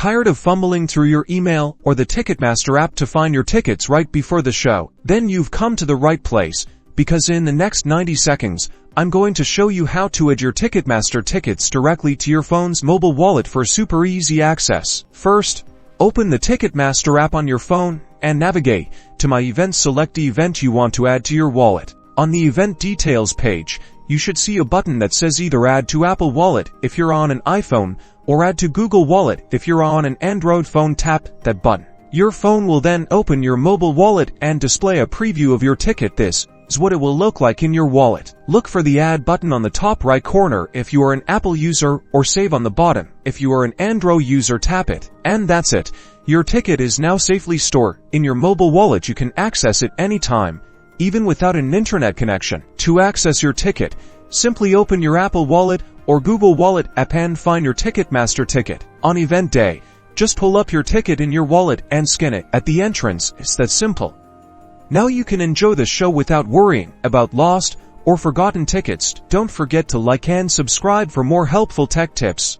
Tired of fumbling through your email or the Ticketmaster app to find your tickets right before the show? Then you've come to the right place, because in the next 90 seconds, I'm going to show you how to add your Ticketmaster tickets directly to your phone's mobile wallet for super easy access. First, open the Ticketmaster app on your phone and navigate to My Events. Select the event you want to add to your wallet. On the event details page, you should see a button that says either Add to Apple Wallet if you're on an iPhone or Add to Google Wallet if you're on an Android phone. Tap that button. Your phone will then open your mobile wallet and display a preview of your ticket. This is what it will look like in your wallet. Look for the Add button on the top right corner if you are an Apple user, or Save on the bottom if you are an Android user. Tap it, and that's it. Your ticket is now safely stored in your mobile wallet. You can access it anytime, even without an internet connection. To access your ticket, simply open your Apple Wallet or Google Wallet app and find your Ticketmaster ticket. On event day, just pull up your ticket in your wallet and scan it at the entrance. It's that simple. Now you can enjoy the show without worrying about lost or forgotten tickets. Don't forget to like and subscribe for more helpful tech tips.